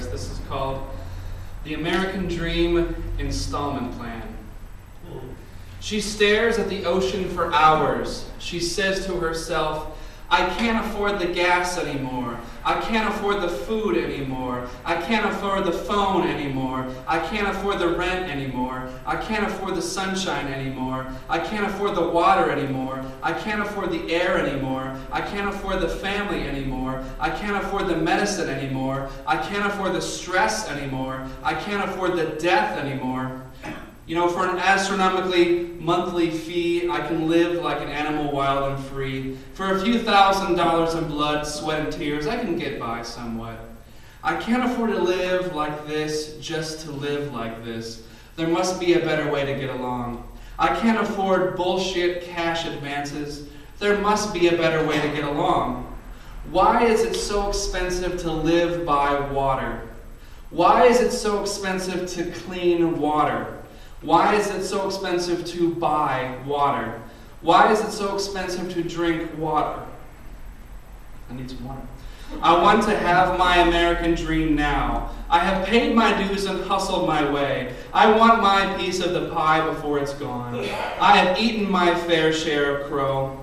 This is called the American Dream Installment Plan. She stares at the ocean for hours. She says to herself, I can't afford the gas anymore. I can't afford the food anymore. I can't afford the phone anymore. I can't afford the rent anymore. I can't afford the sunshine anymore. I can't afford the water anymore. I can't afford the air anymore. I can't afford the family anymore. I can't afford the medicine anymore. I can't afford the stress anymore. I can't afford the death anymore. You know, for an astronomically monthly fee, I can live like an animal wild and free. For a few $1,000s in blood, sweat, and tears, I can get by somewhat. I can't afford to live like this just to live like this. There must be a better way to get along. I can't afford bullshit cash advances. There must be a better way to get along. Why is it so expensive to live by water? Why is it so expensive to clean water? Why is it so expensive to buy water? Why is it so expensive to drink water? I need some water. I want to have my American dream now. I have paid my dues and hustled my way. I want my piece of the pie before it's gone. I have eaten my fair share of crow.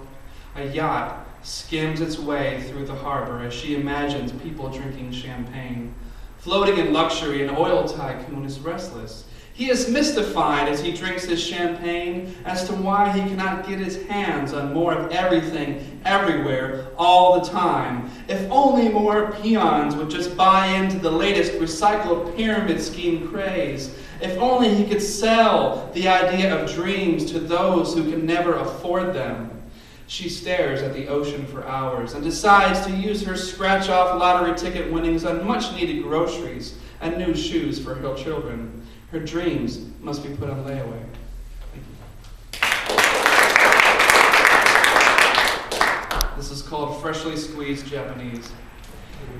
A yacht skims its way through the harbor as she imagines people drinking champagne. Floating in luxury, an oil tycoon is restless. He is mystified as he drinks his champagne as to why he cannot get his hands on more of everything, everywhere, all the time. If only more peons would just buy into the latest recycled pyramid scheme craze. If only he could sell the idea of dreams to those who can never afford them. She stares at the ocean for hours and decides to use her scratch-off lottery ticket winnings on much-needed groceries and new shoes for her children. Her dreams must be put on layaway. Thank you. This is called Freshly Squeezed Japanese.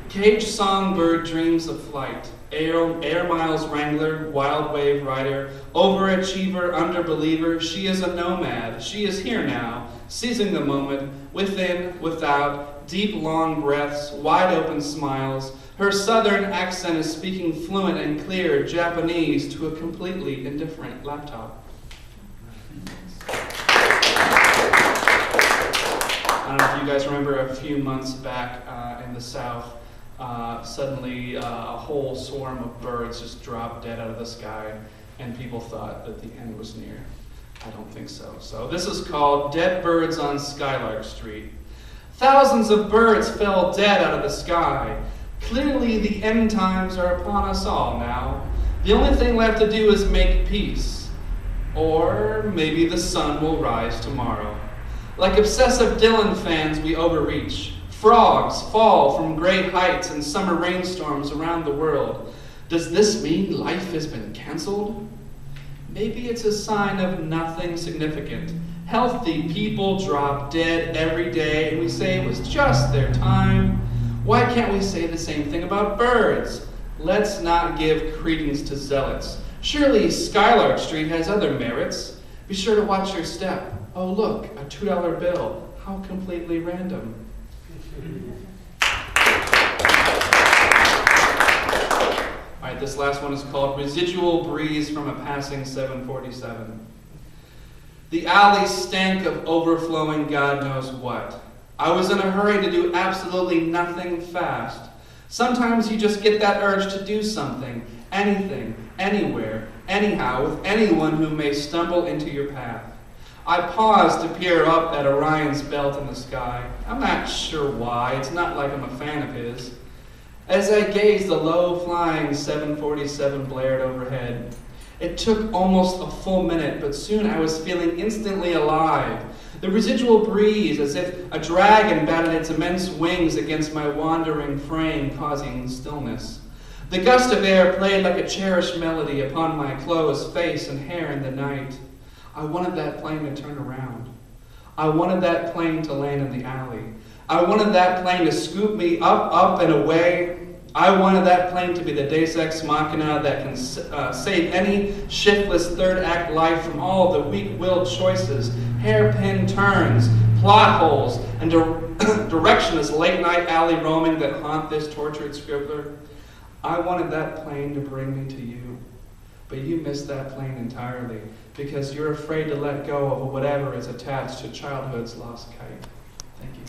Caged songbird dreams of flight. Air miles wrangler, wild wave rider, overachiever, underbeliever. She is a nomad. She is here now, seizing the moment, within, without, deep long breaths, wide open smiles. Her southern accent is speaking fluent and clear Japanese to a completely indifferent laptop. I don't know if you guys remember a few months back in the South, suddenly a whole swarm of birds just dropped dead out of the sky, and people thought that the end was near. I don't think so. So this is called Dead Birds on Skylark Street. Thousands of birds fell dead out of the sky. Clearly the end times are upon us all now. The only thing left to do is make peace. Or maybe the sun will rise tomorrow. Like obsessive Dylan fans, we overreach. Frogs fall from great heights in summer rainstorms around the world. Does this mean life has been canceled? Maybe it's a sign of nothing significant. Healthy people drop dead every day, and we say it was just their time. Why can't we say the same thing about birds? Let's not give credence to zealots. Surely Skylark Street has other merits. Be sure to watch your step. Oh look, a $2 bill. How completely random. Alright, this last one is called Residual Breeze from a Passing 747. The alley stank of overflowing God knows what. I was in a hurry to do absolutely nothing fast. Sometimes you just get that urge to do something, anything, anywhere, anyhow, with anyone who may stumble into your path. I paused to peer up at Orion's belt in the sky. I'm not sure why, it's not like I'm a fan of his. As I gazed, the low-flying 747 blared overhead. It took almost a full minute, but soon I was feeling instantly alive. The residual breeze, as if a dragon batted its immense wings against my wandering frame, causing stillness. The gust of air played like a cherished melody upon my closed face and hair in the night. I wanted that plane to turn around. I wanted that plane to land in the alley. I wanted that plane to scoop me up, and away. I wanted that plane to be the deus ex machina that can save any shiftless third-act life from all the weak-willed choices, hairpin turns, plot holes, and directionless late-night alley roaming that haunt this tortured scribbler. I wanted that plane to bring me to you, but you missed that plane entirely because you're afraid to let go of whatever is attached to childhood's lost kite. Thank you.